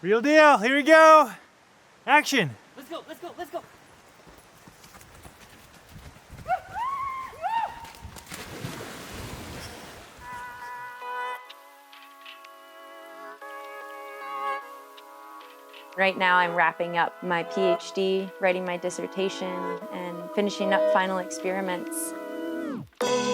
Real deal, here we go. Action. Let's go, let's go, let's go. Right now I'm wrapping up my PhD, writing my dissertation, and finishing up final experiments.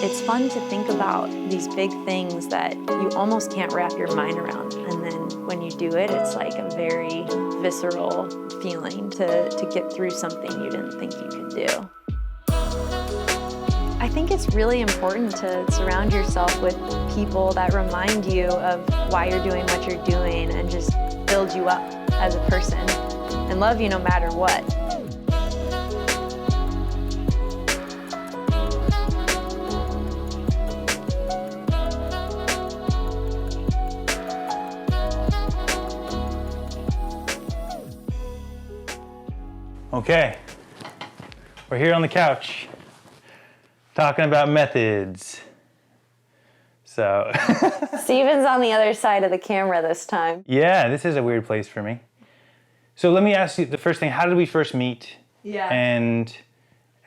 It's fun to think about these big things that you almost can't wrap your mind around. And then when you do it, it's like a very visceral feeling to get through something you didn't think you could do. I think it's really important to surround yourself with people that remind you of why you're doing what you're doing and just build you up as a person and love you no matter what. Okay, we're here on the couch talking about methods. So, Steven's on the other side of the camera this time. yeah, this is a weird place for me. So let me ask you the first thing, how did we first meet? Yeah. And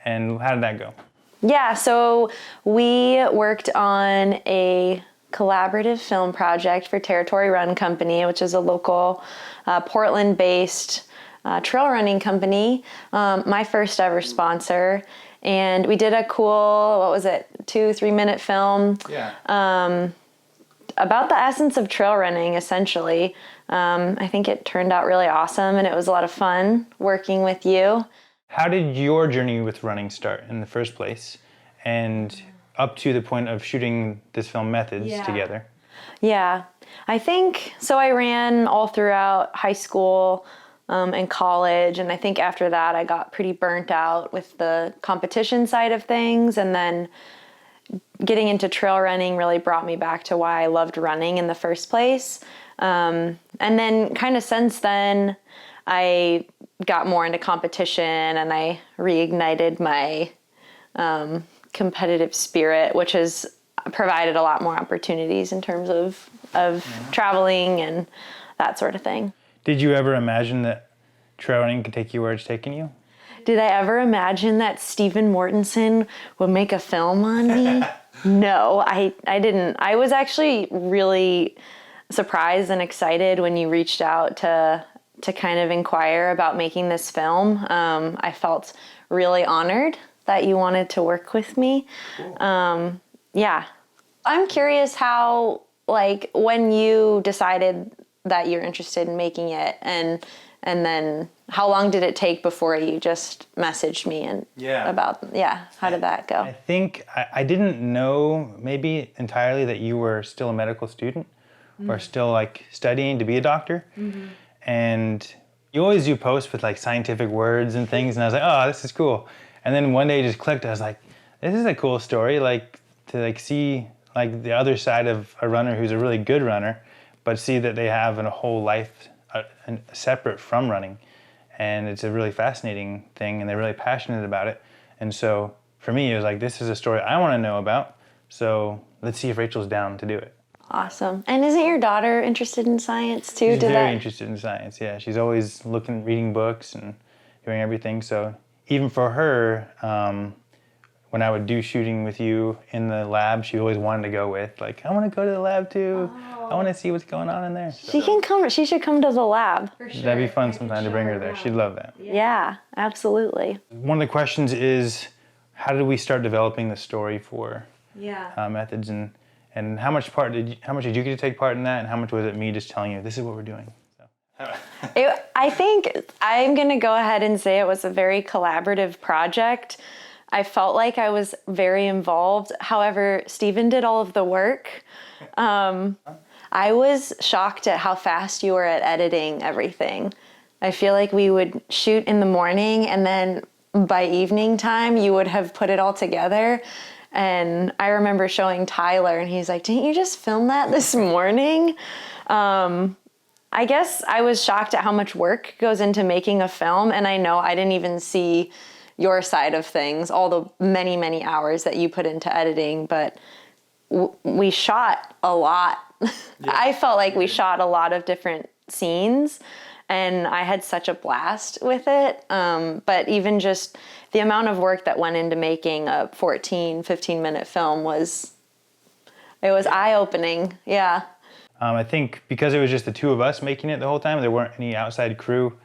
how did that go? Yeah, so we worked on a collaborative film project for Territory Run Company, which is a local Portland-based trail running company, my first ever sponsor. And we did a cool, what was it, 2-3 minute film about the essence of trail running, essentially. I think it turned out really awesome, and it was a lot of fun working with you. How did your journey with running start in the first place, and up to the point of shooting this film Methods together? Yeah, I think, so I ran all throughout high school and college, and I think after that I got pretty burnt out with the competition side of things, and then getting into trail running really brought me back to why I loved running in the first place. And then kind of since then, I got more into competition and I reignited my competitive spirit, which has provided a lot more opportunities in terms of traveling and that sort of thing. Did you ever imagine that trail running could take you where it's taken you? Did I ever imagine that Stephen Mortinson would make a film on me? No, I didn't. I was actually really surprised and excited when you reached out to kind of inquire about making this film. I felt really honored that you wanted to work with me. Cool. Yeah. I'm curious how, like, when you decided that you're interested in making it, and then how long did it take before you just messaged me and how did that go? I think I didn't know maybe entirely that you were still a medical student or still like studying to be a doctor. And you always do posts with like scientific words and things, and I was like, oh, this is cool. And then one day it just clicked. I was like, this is a cool story, like to like see like the other side of a runner who's a really good runner, but see that they have a whole life separate from running. And it's a really fascinating thing, and they're really passionate about it. And so for me, it was like, this is a story I want to know about, so let's see if Rachel's down to do it. Awesome. And isn't your daughter interested in science too? She's very interested in science, yeah. She's always reading books and doing everything. So even for her, when I would do shooting with you in the lab, she always wanted to go with, like, I want to go to the lab too. I want to see what's going on in there. She can come. She should come to the lab. For sure. That'd be fun sometime to bring her there. She'd love that. Yeah, absolutely. One of the questions is, how did we start developing the story for Methods, and how much did you get to take part in that, and how much was it me just telling you this is what we're doing? So. I think I'm gonna go ahead and say it was a very collaborative project. I felt like I was very involved. However, Stephen did all of the work. I was shocked at how fast you were at editing everything. I feel like we would shoot in the morning, and then by evening time, you would have put it all together. And I remember showing Tyler, and he's like, didn't you just film that this morning? I guess I was shocked at how much work goes into making a film, and I know I didn't even see your side of things, all the many, many hours that you put into editing, but we shot a lot. Yeah. I felt like we shot a lot of different scenes, and I had such a blast with it. But even just the amount of work that went into making a 15-minute film was eye-opening. Yeah. I think because it was just the two of us making it the whole time, there weren't any outside crew.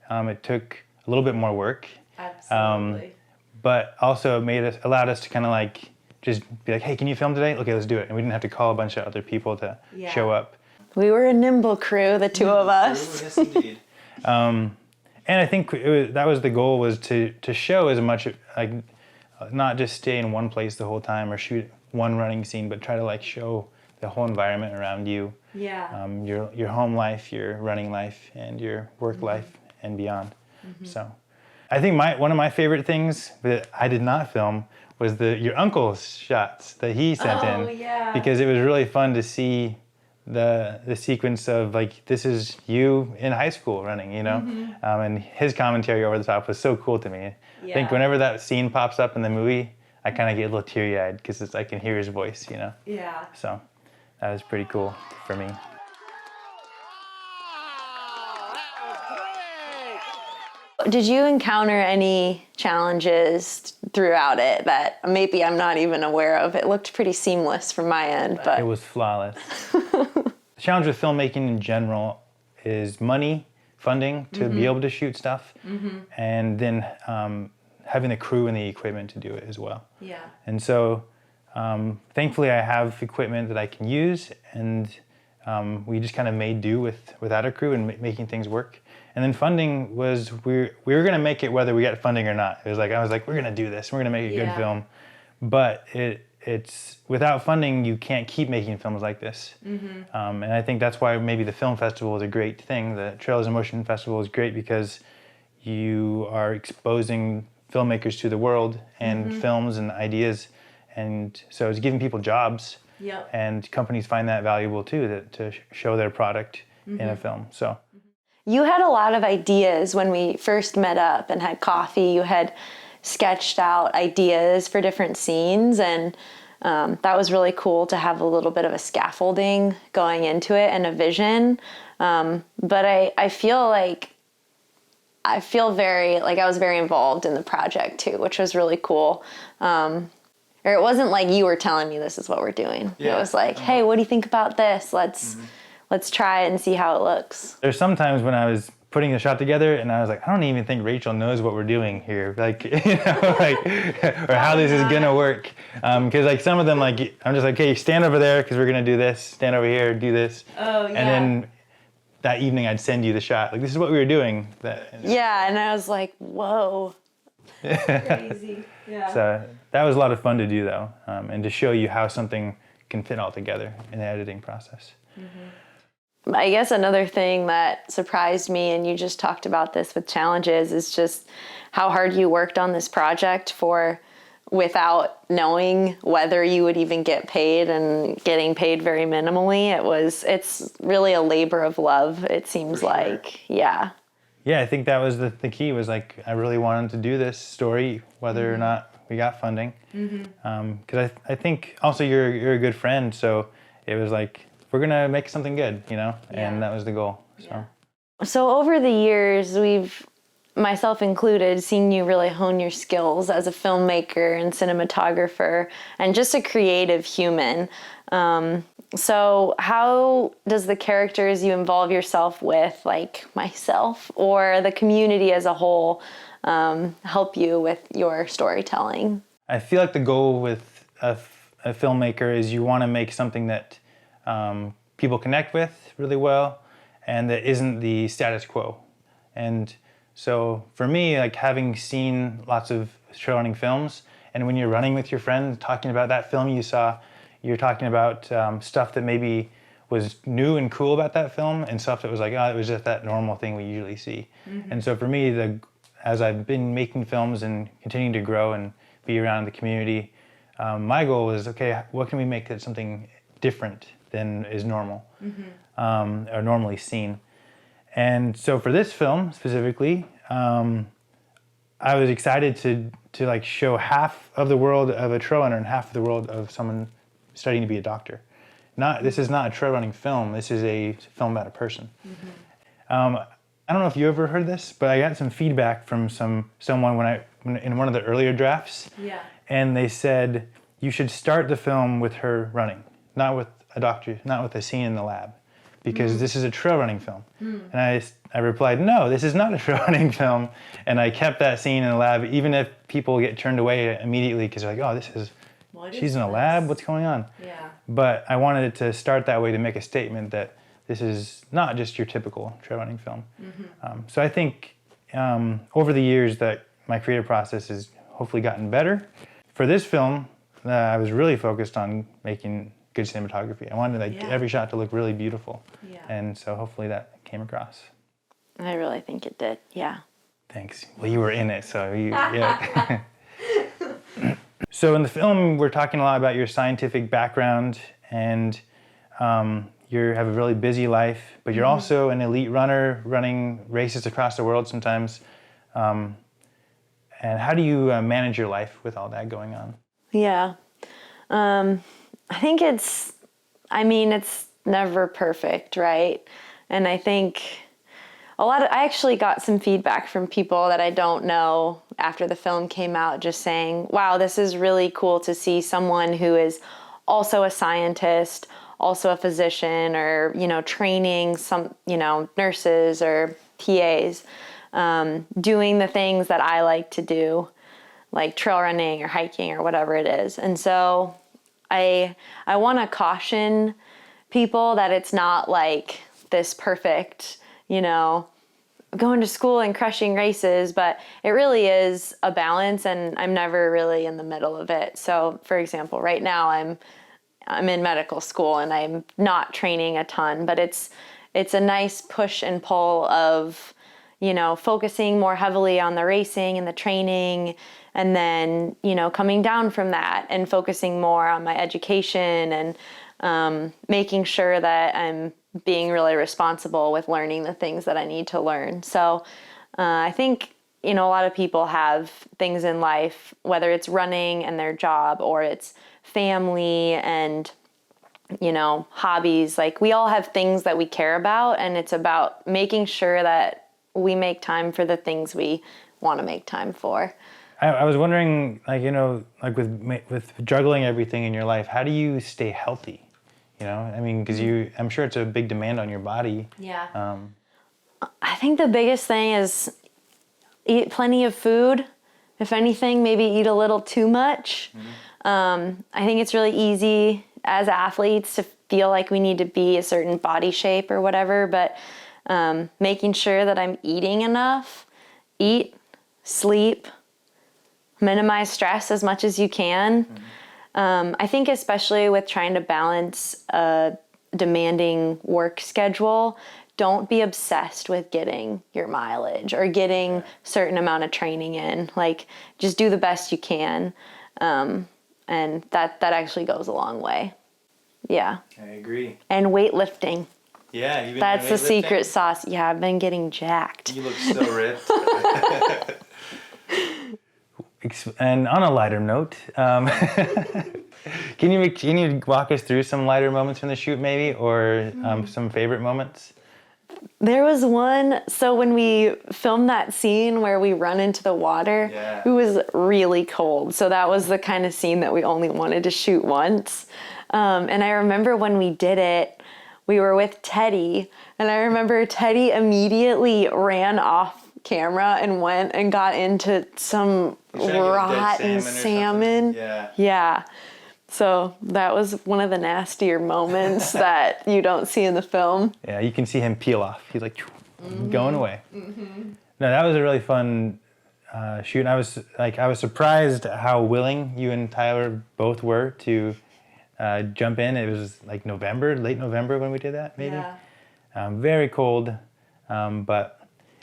It took a little bit more work. Absolutely. But also it allowed us to kind of like just be like, hey, can you film today? Okay, let's do it. And we didn't have to call a bunch of other people to show up. We were a nimble crew, the two of us. Yes, indeed. And I think that was the goal, was to show as much, like, not just stay in one place the whole time or shoot one running scene, but try to like show the whole environment around you. Yeah. Your home life, your running life, and your work life and beyond. So I think one of my favorite things that I did not film was your uncle's shots that he sent in. Yeah. Because it was really fun to see the sequence of like, this is you in high school running, you know? And his commentary over the top was so cool to me. I think whenever that scene pops up in the movie, I kind of get a little teary-eyed because I can hear his voice, you know? Yeah. So that was pretty cool for me. Did you encounter any challenges throughout it that maybe I'm not even aware of? It looked pretty seamless from my end, but It was flawless. The challenge with filmmaking in general is money, funding to be able to shoot stuff, and then having the crew and the equipment to do it as well. Yeah. And so thankfully I have equipment that I can use, and we just kind of made do without a crew and making things work. And then funding was, we were going to make it whether we got funding or not. It was like, I was like, we're going to do this. We're going to make a good film. But it's without funding, you can't keep making films like this. And I think that's why maybe the film festival is a great thing. The Trails in Motion Festival is great because you are exposing filmmakers to the world and films and ideas. And so it's giving people jobs. Yep. And companies find that valuable too, to show their product in a film. So. You had a lot of ideas when we first met up and had coffee. You had sketched out ideas for different scenes, and that was really cool to have a little bit of a scaffolding going into it and a vision. But I feel very, like I was very involved in the project too, which was really cool. Or it wasn't like you were telling me this is what we're doing. Yeah. It was like, hey, what do you think about this? Let's try it and see how it looks. There's sometimes when I was putting the shot together and I was like, I don't even think Rachel knows what we're doing here. Like, you know, like, or how this is gonna work. Cause like some of them, like, I'm just like, okay, stand over there cause we're gonna do this, stand over here, do this. Oh, yeah. And then that evening I'd send you the shot. Like, this is what we were doing. Yeah, and I was like, whoa. Crazy. Yeah. So that was a lot of fun to do though. And to show you how something can fit all together in the editing process. I guess another thing that surprised me, and you just talked about this with challenges, is just how hard you worked on this project without knowing whether you would even get paid, and getting paid very minimally. It's really a labor of love, it seems like. Yeah. Yeah, I think that was the key, was like, I really wanted to do this story, whether or not we got funding. Because I think also you're a good friend, so it was like, we're gonna make something good, you know, and that was the goal. So over the years, we've, myself included, seen you really hone your skills as a filmmaker and cinematographer and just a creative human. So how does the characters you involve yourself with, like myself, or the community as a whole, help you with your storytelling? I feel like the goal with a filmmaker is you want to make something that people connect with really well, and that isn't the status quo. And so for me, like having seen lots of trail running films, and when you're running with your friends talking about that film you saw, you're talking about stuff that maybe was new and cool about that film, and stuff that was like, oh, it was just that normal thing we usually see. And so for me, as I've been making films and continuing to grow and be around the community, my goal is, okay, what can we make that something different than is normal, or normally seen. And so for this film specifically, I was excited to like show half of the world of a trail runner and half of the world of someone studying to be a doctor. This is not a trail running film, this is a film about a person. I don't know if you ever heard this, but I got some feedback from someone when in one of the earlier drafts. Yeah. And they said you should start the film with her running, not with a scene in the lab, because this is a trail running film. And I replied, no, this is not a trail running film. And I kept that scene in the lab, even if people get turned away immediately because they're like, oh, she's in a lab, what's going on? Yeah. But I wanted it to start that way to make a statement that this is not just your typical trail running film. So I think over the years that my creative process has hopefully gotten better. For this film, I was really focused on making good cinematography. I wanted every shot to look really beautiful. Yeah. And so hopefully that came across. I really think it did, yeah. Thanks. Well, you were in it, so yeah. So in the film, we're talking a lot about your scientific background, and you have a really busy life, but you're also an elite runner running races across the world sometimes. And how do you manage your life with all that going on? Yeah. I think it's never perfect, right? And I think I actually got some feedback from people that I don't know after the film came out, just saying, wow, this is really cool to see someone who is also a scientist, also a physician, or, training some, nurses or PAs, doing the things that I like to do, like trail running or hiking or whatever it is. And so I want to caution people that it's not like this perfect, going to school and crushing races, but it really is a balance, and I'm never really in the middle of it. So for example, right now I'm in medical school and I'm not training a ton, but it's a nice push and pull of, focusing more heavily on the racing and the training, and then, coming down from that and focusing more on my education and making sure that I'm being really responsible with learning the things that I need to learn. So I think, a lot of people have things in life, whether it's running and their job or it's family and, hobbies. Like, we all have things that we care about, and it's about making sure that we make time for the things we want to make time for. I was wondering, with juggling everything in your life, how do you stay healthy? Because I'm sure it's a big demand on your body. Yeah. I think the biggest thing is eat plenty of food. If anything, maybe eat a little too much. I think it's really easy as athletes to feel like we need to be a certain body shape or whatever, but making sure that I'm eating enough, eat, sleep, minimize stress as much as you can. I think especially with trying to balance a demanding work schedule, don't be obsessed with getting your mileage or getting a certain amount of training in. Like, just do the best you can. And that actually goes a long way. Yeah. I agree. And weightlifting. Yeah, you've been That's the weightlifting? Secret sauce. Yeah, I've been getting jacked. You look so ripped. And on a lighter note, can you walk us through some lighter moments from the shoot, maybe, or some favorite moments? There was one, so when we filmed that scene where we run into the water, It was really cold. So that was the kind of scene that we only wanted to shoot once. And I remember when we did it, we were with Teddy, and I remember Teddy immediately ran off camera and went and got into some rotten salmon. Yeah. So that was one of the nastier moments that you don't see in the film. Yeah, you can see him peel off. He's like, going away. No, that was a really fun shoot. And I was surprised how willing you and Tyler both were to jump in. It was like late November when we did that, maybe. Yeah. Very cold,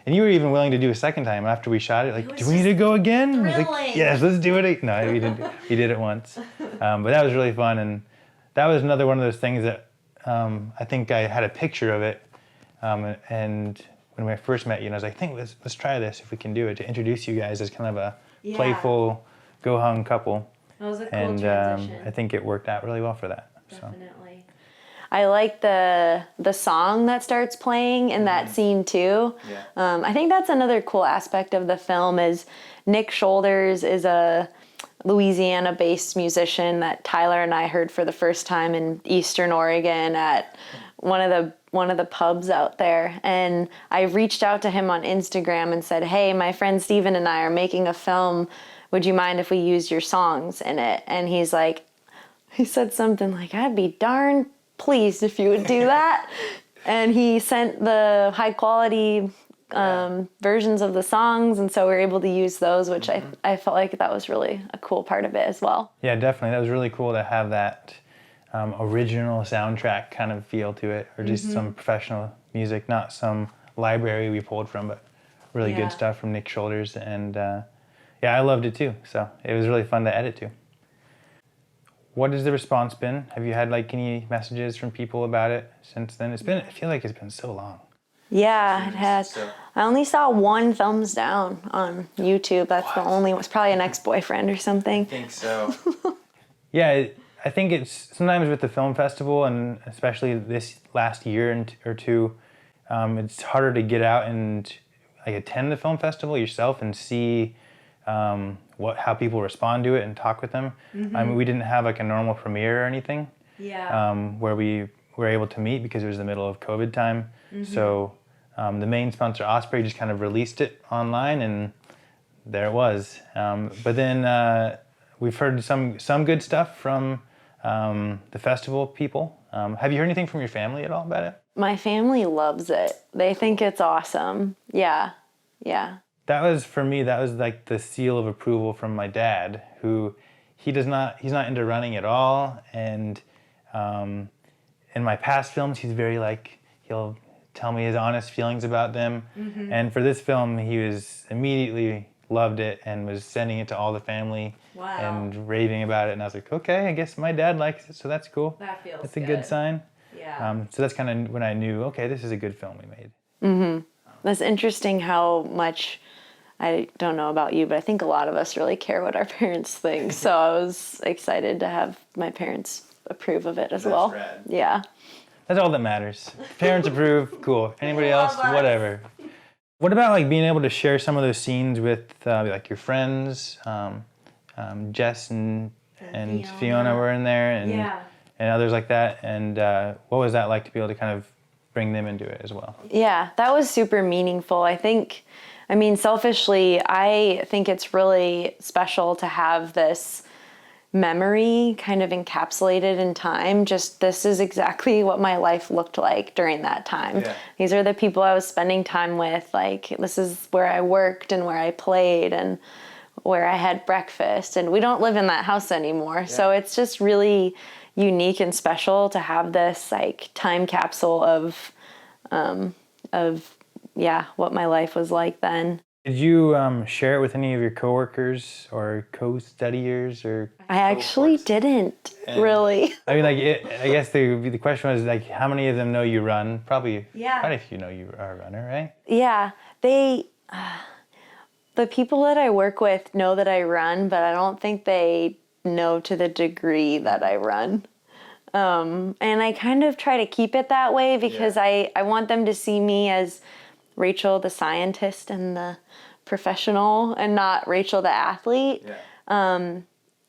and you were even willing to do a second time after we shot it. Like, do we need to go again? I was like, yes, let's do it. No, we didn't. We did it once, but that was really fun, and that was another one of those things that I think I had a picture of it, and when I first met you, and I was like, let's try this if we can do it, to introduce you guys as kind of a playful, go-hung couple. That was a cool and transition. I think it worked out really well for that. Definitely. I like the song that starts playing in that scene too. Yeah. I think that's another cool aspect of the film is Nick Shoulders is a Louisiana-based musician that Tyler and I heard for the first time in Eastern Oregon at one of the pubs out there. And I reached out to him on Instagram and said, hey, my friend Steven and I are making a film. Would you mind if we used your songs in it? And he said something like, I'd be darn pleased if you would do that. And he sent the high quality versions of the songs, and so we were able to use those, which I felt like that was really a cool part of it as well. Yeah, definitely. That was really cool to have that original soundtrack kind of feel to it, or just some professional music, not some library we pulled from, but really good stuff from Nick Shoulders. And yeah, I loved it too. So it was really fun to edit to. What has the response been? Have you had like any messages from people about it since then? I feel like it's been so long. Yeah, it has. So. I only saw 1 thumbs down on YouTube. That's the only one. It's probably an ex-boyfriend or something. I think so. Yeah, I think it's sometimes with the film festival, and especially this last year or two, it's harder to get out and like attend the film festival yourself and see how people respond to it and talk with them. I mean, we didn't have like a normal premiere or anything. Yeah. Where we were able to meet because it was the middle of COVID time. So the main sponsor, Osprey, just kind of released it online, and there it was. But then we've heard some good stuff from the festival people. Have you heard anything from your family at all about it? My family loves it. They think it's awesome. Yeah. That was, for me, that was like the seal of approval from my dad, who he's not into running at all. And in my past films, he's very like, he'll tell me his honest feelings about them. And for this film, he was immediately loved it and was sending it to all the family and raving about it. And I was like, okay, I guess my dad likes it, so that's cool. That feels That's a good sign. Yeah. So that's kind of when I knew, okay, this is a good film we made. That's interesting how much, I don't know about you, but I think a lot of us really care what our parents think. So I was excited to have my parents approve of it as well. Rad. Yeah. That's all that matters. Parents approve, cool. Anybody else, whatever. What about like being able to share some of those scenes with like your friends? Jess and Fiona were in there, and others like that. And what was that like to be able to kind of bring them into it as well? Yeah, that was super meaningful. I mean, selfishly, I think it's really special to have this memory kind of encapsulated in time. Just this is exactly what my life looked like during that time. Yeah. These are the people I was spending time with. Like, this is where I worked and where I played and where I had breakfast. And we don't live in that house anymore. Yeah. So it's just really unique and special to have this like time capsule of what my life was like then. Did you share it with any of your coworkers or co-studiers or? I actually didn't really. I mean, I guess the question was like, how many of them know you run? Probably quite a few know you are a runner, right? Yeah, the people that I work with know that I run, but I don't think they know to the degree that I run. And I kind of try to keep it that way because I want them to see me as Rachel the scientist and the professional and not Rachel the athlete. Yeah.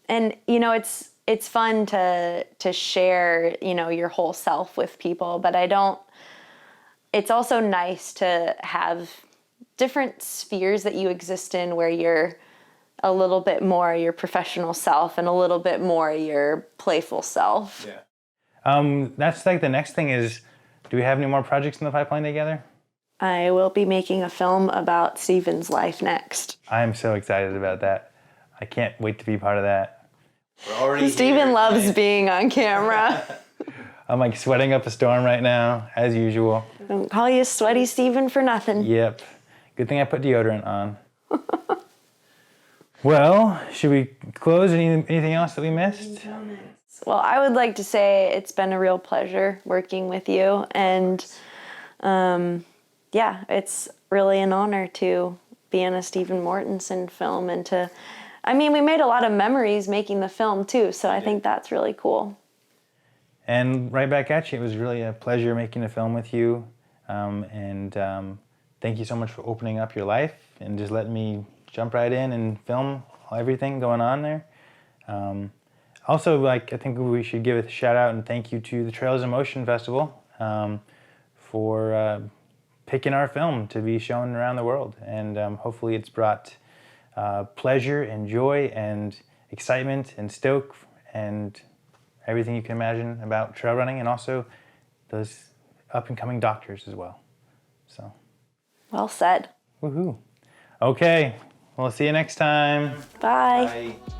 And it's fun to share, your whole self with people, but it's also nice to have different spheres that you exist in where you're a little bit more your professional self and a little bit more your playful self. Yeah. That's like the next thing is, do we have any more projects in the pipeline together? I will be making a film about Steven's life next. I am so excited about that. I can't wait to be part of that. Steven loves being on camera. I'm like sweating up a storm right now, as usual. Don't call you Sweaty Steven for nothing. Yep. Good thing I put deodorant on. Well, should we close? Anything else that we missed? Well, I would like to say it's been a real pleasure working with you. And it's really an honor to be in a Steven Mortinson film and we made a lot of memories making the film too. So I think that's really cool. And right back at you. It was really a pleasure making a film with you. Thank you so much for opening up your life and just letting me jump right in and film everything going on there. Also, I think we should give a shout out and thank you to the Trails in Motion Festival for picking our film to be shown around the world. And hopefully it's brought pleasure and joy and excitement and stoke and everything you can imagine about trail running, and also those up-and-coming doctors as well. So, Well said. woohoo. Okay, we'll see you next time. Bye. Bye.